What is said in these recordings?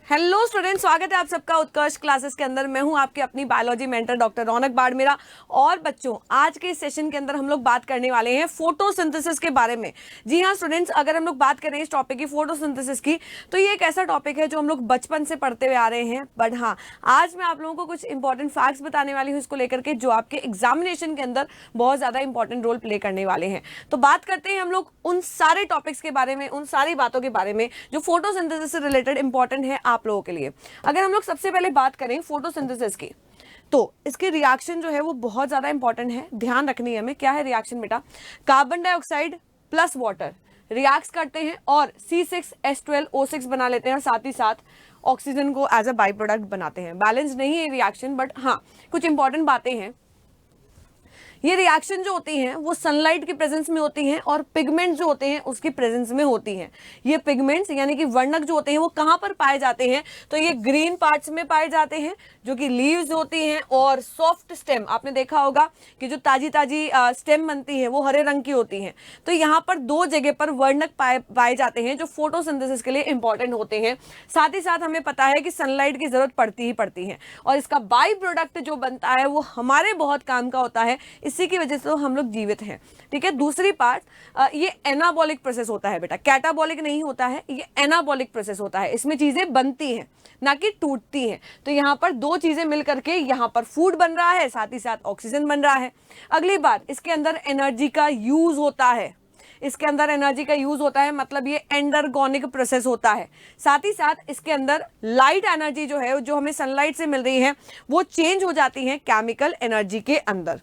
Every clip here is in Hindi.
हेलो स्टूडेंट, स्वागत है आप सबका उत्कर्ष क्लासेस के अंदर। मैं हूं आपकी अपनी बायोलॉजी मेंटर डॉक्टर रौनक बाड़मेरा। और बच्चों, आज के इस सेशन के अंदर हम लोग बात करने वाले हैं फोटोसिंथेसिस के बारे में। जी हां स्टूडेंट्स, अगर हम लोग बात करें इस टॉपिक की फोटोसिंथेसिस की, तो ये एक ऐसा टॉपिक है जो हम लोग बचपन से पढ़ते हुए आ रहे हैं। बट हाँ, आज मैं आप लोगों को कुछ इंपॉर्टेंट फैक्ट्स बताने वाली हूँ इसको लेकर के, जो आपके एग्जामिनेशन के अंदर बहुत ज्यादा इंपॉर्टेंट रोल प्ले करने वाले हैं। तो बात करते हैं हम लोग उन सारे टॉपिक्स के बारे में, उन सारी बातों के बारे में जो फोटोसिंथेसिस से रिलेटेड इंपॉर्टेंट है आप लोगों के लिए। अगर हम लोग सबसे पहले बात करें फोटोसिंथेसिस की, तो इसके रिएक्शन जो है वो बहुत ज्यादा इंपॉर्टेंट है, ध्यान रखनी है हमें। क्या है रिएक्शन बेटा? Carbon dioxide plus water react करते हैं और C6H12O6 बना लेते हैं, और साथ ही साथ ऑक्सीजन को एज अ बाई प्रोडक्ट बनाते हैं। बैलेंस नहीं है रिएक्शन, बट हाँ कुछ इंपॉर्टेंट बातें हैं। ये रिएक्शन जो होती हैं वो सनलाइट की प्रेजेंस में होती हैं, और पिगमेंट्स जो होते हैं उसकी प्रेजेंस में होती हैं। ये पिगमेंट्स यानी कि वर्णक जो होते हैं वो कहाँ पर पाए जाते हैं? तो ये ग्रीन पार्ट्स में पाए जाते हैं, जो कि लीव्स होती हैं, और सॉफ्ट स्टेम। आपने देखा होगा कि जो ताजी ताजी स्टेम बनती है वो हरे रंग की होती हैं। तो यहाँ पर दो जगह पर वर्णक पाए जाते हैं जो फोटोसिंथेसिस के लिए इंपॉर्टेंट होते हैं। साथ ही साथ हमें पता है कि सनलाइट की जरूरत पड़ती ही पड़ती है, और इसका बाई प्रोडक्ट जो बनता है वो हमारे बहुत काम का होता है। इसी की वजह से तो हम लोग जीवित हैं। ठीक है। दूसरी पार्ट, ये एनाबॉलिक प्रोसेस होता है बेटा, कैटाबॉलिक नहीं होता है, ये एनाबॉलिक प्रोसेस होता है। इसमें चीजें बनती हैं ना कि टूटती हैं। तो यहाँ पर दो चीजें मिलकर के यहाँ पर फूड बन रहा है, साथ ही साथ ऑक्सीजन बन रहा है। अगली बात, इसके अंदर एनर्जी का यूज होता है। इसके अंदर एनर्जी का यूज होता है, मतलब ये एंडरगोनिक प्रोसेस होता है। साथ ही साथ इसके अंदर लाइट एनर्जी जो है, जो हमें सनलाइट से मिल रही है, वो चेंज हो जाती है केमिकल एनर्जी के अंदर।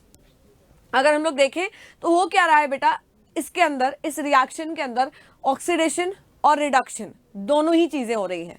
अगर हम लोग देखें तो हो क्या रहा है बेटा, इसके अंदर, इस रिएक्शन के अंदर ऑक्सीडेशन और रिडक्शन दोनों ही चीजें हो रही हैं।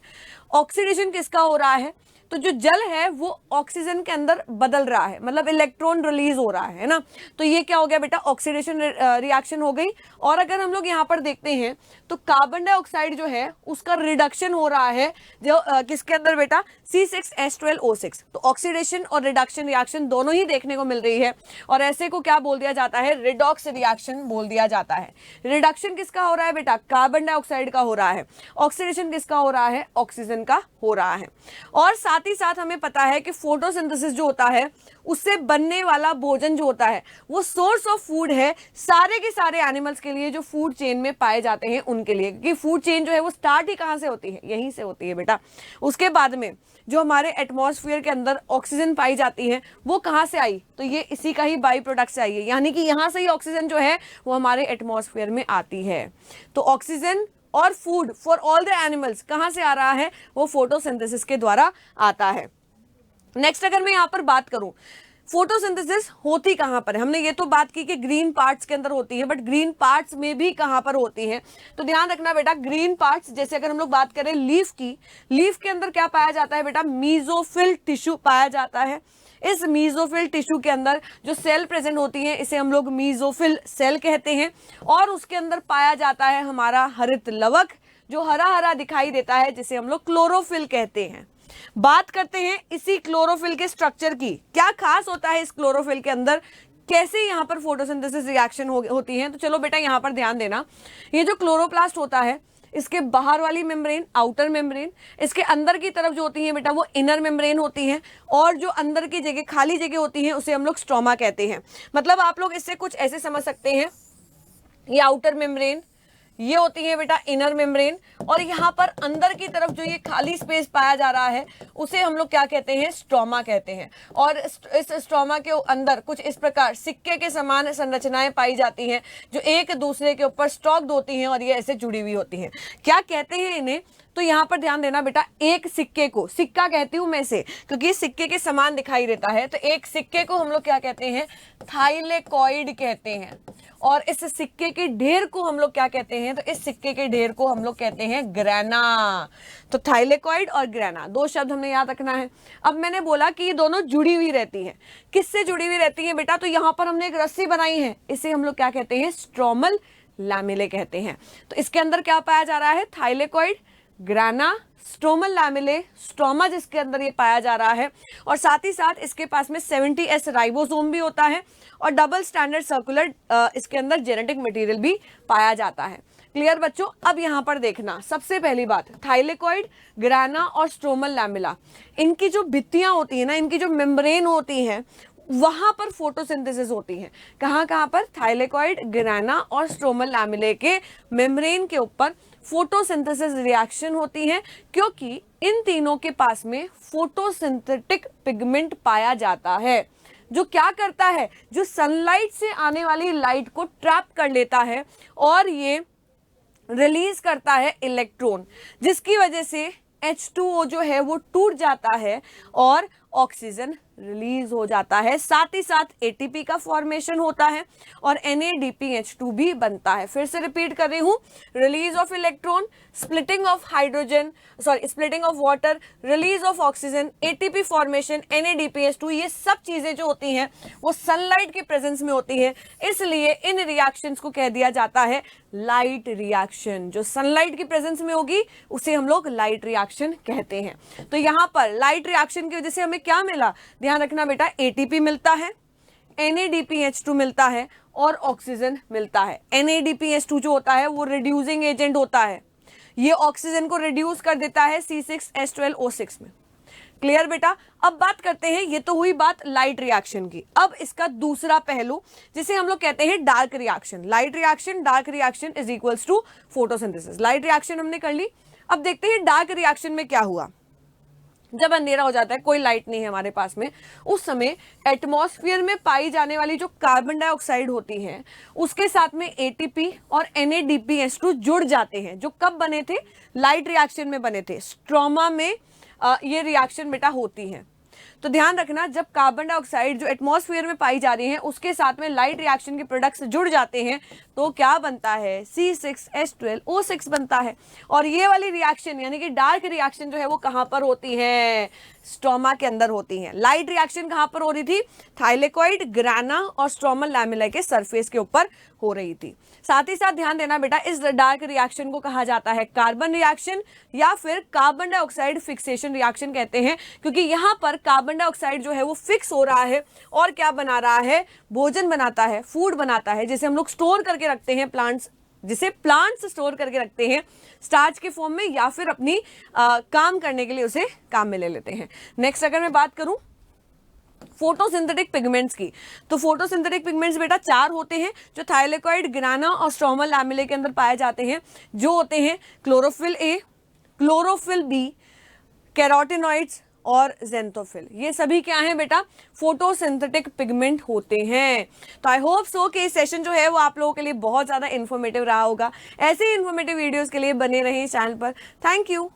ऑक्सीडेशन किसका हो रहा है? तो जो जल है वो ऑक्सीजन के अंदर बदल रहा है, मतलब इलेक्ट्रॉन रिलीज हो रहा है ना। तो ये क्या हो गया बेटा? ऑक्सीडेशन रिएक्शन हो गई। और अगर हम लोग यहाँ पर देखते हैं तो कार्बन डाइऑक्साइड जो है उसका रिडक्शन हो रहा है, जो किसके अंदर बेटा? C6H12O6। तो ऑक्सीडेशन और रिडक्शन रिएक्शन दोनों ही देखने को मिल रही है, और ऐसे को क्या बोल दिया जाता है? रिडॉक्स रिएक्शन बोल दिया जाता है। रिडक्शन किसका हो रहा है बेटा? कार्बन डाइऑक्साइड का हो रहा है। ऑक्सीडेशन किसका हो रहा है? ऑक्सीजन का हो रहा है। और साथ ही साथ हमें पता है कि फोटोसिंथेसिस जो होता है उससे बनने वाला भोजन जो होता है वो सोर्स ऑफ फूड है सारे के सारे एनिमल्स के लिए, जो फूड चेन में पाए जाते हैं उनके लिए। क्योंकि फूड चेन जो है वो स्टार्ट ही कहां से होती है? यहीं से होती है बेटा। उसके बाद में जो हमारे एटमॉस्फेयर के अंदर ऑक्सीजन पाई जाती है वो कहां से आई? तो ये इसी का ही बाई प्रोडक्ट से आई है, यानी कि यहां से ही ऑक्सीजन जो है वो हमारे एटमॉस्फेयर में आती है। तो ऑक्सीजन और food for all the animals कहां से आ रहा है? वो फोटोसिंथेसिस के द्वारा आता है। नेक्स्ट, अगर मैं यहां पर बात करूं फोटोसिंथेसिस होती कहां पर है, हमने ये तो बात की कि ग्रीन पार्ट्स के अंदर होती है, बट ग्रीन पार्ट्स में भी कहां पर होती है? तो ध्यान रखना बेटा, ग्रीन पार्ट्स, जैसे अगर हम लोग बात करें लीफ की, लीफ के अंदर क्या पाया जाता है बेटा? मीजोफिल टिश्यू पाया जाता है। इस मीजोफिल टिश्यू के अंदर जो सेल प्रेजेंट होती है इसे हम लोग मीजोफिल सेल कहते हैं, और उसके अंदर पाया जाता है हमारा हरित लवक, जो हरा हरा दिखाई देता है, जिसे हम लोग क्लोरोफिल कहते हैं। बात करते हैं इसी क्लोरोफिल के स्ट्रक्चर की। क्या खास होता है इस क्लोरोफिल के अंदर? कैसे यहाँ पर फोटोसिंथेसिस रिएक्शन होती है? तो चलो बेटा यहाँ पर ध्यान देना। ये जो क्लोरोप्लास्ट होता है, इसके बाहर वाली मेम्ब्रेन आउटर मेम्ब्रेन, इसके अंदर की तरफ जो होती है बेटा वो इनर मेम्ब्रेन होती है, और जो अंदर की जगह खाली जगह होती है उसे हम लोग स्ट्रोमा कहते हैं। मतलब आप लोग इससे कुछ ऐसे समझ सकते हैं, ये आउटर मेम्ब्रेन, ये होती है बेटा इनर मेम्ब्रेन, और यहाँ पर अंदर की तरफ जो ये खाली स्पेस पाया जा रहा है उसे हम लोग क्या कहते हैं? स्ट्रोमा कहते हैं। और इस स्ट्रोमा के अंदर कुछ इस प्रकार सिक्के के समान संरचनाएं पाई जाती हैं, जो एक दूसरे के ऊपर स्टॉक्ड होती हैं, और ये ऐसे जुड़ी हुई होती हैं। क्या कहते हैं इन्हें? तो यहाँ पर ध्यान देना बेटा, एक सिक्के को, सिक्का कहती हूं मैं इसे क्योंकि सिक्के के समान दिखाई देता है, तो एक सिक्के को हम लोग क्या कहते हैं? थाइलेकॉइड कहते हैं। और इस सिक्के के ढेर को हम लोग क्या कहते हैं? तो इस सिक्के के ढेर को हम लोग कहते हैं ग्रेना। तो थाइलेकॉइड और ग्रेना दो शब्द हमने याद रखना है। अब मैंने बोला कि ये दोनों जुड़ी हुई रहती हैं। किससे जुड़ी हुई रहती हैं बेटा? तो यहाँ पर हमने एक रस्सी बनाई है, इसे हम लोग क्या कहते हैं? स्ट्रोमल लैमेले कहते हैं। तो इसके अंदर क्या पाया जा रहा है? थाइलेकॉइड, ग्राना, स्ट्रोमल लैमेले, स्ट्रोमा जिसके अंदर ये पाया जा रहा है, और साथ ही साथ इसके पास में 70S राइबोसोम भी होता है, और डबल स्टैंडर्ड सर्कुलर इसके अंदर जेनेटिक मटेरियल भी पाया जाता है। क्लियर बच्चों? अब यहां पर देखना, सबसे पहली बात, थाइलेकॉइड, ग्राना और स्ट्रोमल लैमेला, इनकी जो भित्तियां होती है ना, इनकी जो मेम्ब्रेन होती है, वहां पर फोटोसिंथेसिस होती है। कहां कहां पर? थाइलेकॉइड, ग्राना और स्ट्रोमल लैमेले के मेम्ब्रेन के ऊपर फोटोसिंथेसिस रिएक्शन होती है, क्योंकि इन तीनों के पास में फोटोसिंथेटिक पिगमेंट पाया जाता है, जो क्या करता है, जो सनलाइट से आने वाली लाइट को ट्रैप कर लेता है और ये रिलीज करता है इलेक्ट्रॉन, जिसकी वजह से H2O जो है वो टूट जाता है और ऑक्सीजन रिलीज हो जाता है। साथ ही साथ ATP का फॉर्मेशन होता है और NADPH2 भी बनता है। फिर से रिपीट कर रही हूं, release of electron, splitting of hydrogen, splitting of water, release of oxygen, ATP formation, NADPH2, ये सब चीजें जो होती हैं वो सनलाइट के प्रेजेंस में होती है। इसलिए इन रिएक्शंस को कह दिया जाता है लाइट रिएक्शन। जो सनलाइट की प्रेजेंस में होगी उसे हम लोग लाइट रिएक्शन कहते हैं। तो यहां पर लाइट रिएक्शन की वजह से हमें क्या मिला? ध्यान रखना बेटा, ATP मिलता है, NADPH2 मिलता है और ऑक्सीजन मिलता है। NADPH2 जो होता है वो रिड्यूसिंग एजेंट होता है, ये ऑक्सीजन को रिड्यूस कर देता है C6H12O6 में। क्लियर बेटा? अब बात करते हैं, ये तो हुई बात लाइट रिएक्शन की। अब इसका दूसरा पहलू जिसे हम लोग कहते हैं dark reaction. Light reaction, dark reaction is equals to photosynthesis. Light reaction हमने कर ली, अब देखते हैं डार्क रिएक्शन में क्या हुआ। जब अंधेरा हो जाता है, कोई लाइट नहीं है हमारे पास में, उस समय एटमॉस्फेयर में पाई जाने वाली जो कार्बन डाइऑक्साइड होती है उसके साथ में ATP और NADPH2 जुड़ जाते हैं, जो कब बने थे? लाइट रिएक्शन में बने थे। स्ट्रोमा में ये रिएक्शन बेटा होती है। तो ध्यान रखना, जब कार्बन डाइऑक्साइड जो एटमॉस्फेयर में पाई जा रही है उसके साथ में लाइट रिएक्शन के प्रोडक्ट्स जुड़ जाते हैं तो क्या बनता है? C6H12O6 बनता है। और ये वाली रिएक्शन यानी कि डार्क रिएक्शन जो है वो कहां पर होती है? स्ट्रोमा के अंदर होती है। लाइट रिएक्शन कहां पर हो रही थी? थाइलेकॉइड, ग्राना और स्ट्रोमल लैमेला के सरफेस के ऊपर हो रही थी। साथ ही साथ ध्यान देना बेटा, इस डार्क रिएक्शन को कहा जाता है कार्बन रिएक्शन या फिर कार्बन डाइऑक्साइड फिक्सेशन रिएक्शन कहते हैं, क्योंकि यहां पर कार्बन डाइऑक्साइड जो है वो फिक्स हो रहा है और क्या बना रहा है? भोजन बनाता है, फूड बनाता है, जिसे हम लोग स्टोर करके रखते हैं, जिसे प्लांट्स स्टोर करके रखते हैं स्टार्च के फॉर्म में, या फिर अपनी काम करने के लिए उसे काम में ले लेते हैं। नेक्स्ट अगर मैं बात करूं फोटोसिंथेटिक पिगमेंट्स की, तो फोटोसिंथेटिक पिगमेंट्स बेटा 4 होते हैं जो थाइलेकॉइड, ग्राना और स्ट्रोमल लैमेले के अंदर पाए जाते हैं, जो होते हैं chlorophyll A, chlorophyll B, carotenoids और ज़ेंथोफिल। ये सभी क्या हैं बेटा? फोटोसिंथेटिक पिगमेंट होते हैं। तो आई होप सो कि सेशन जो है वो आप लोगों के लिए बहुत ज़्यादा इन्फॉर्मेटिव रहा होगा। ऐसे ही इन्फॉर्मेटिव वीडियोस के लिए बने रहें इस चैनल पर। Thank you.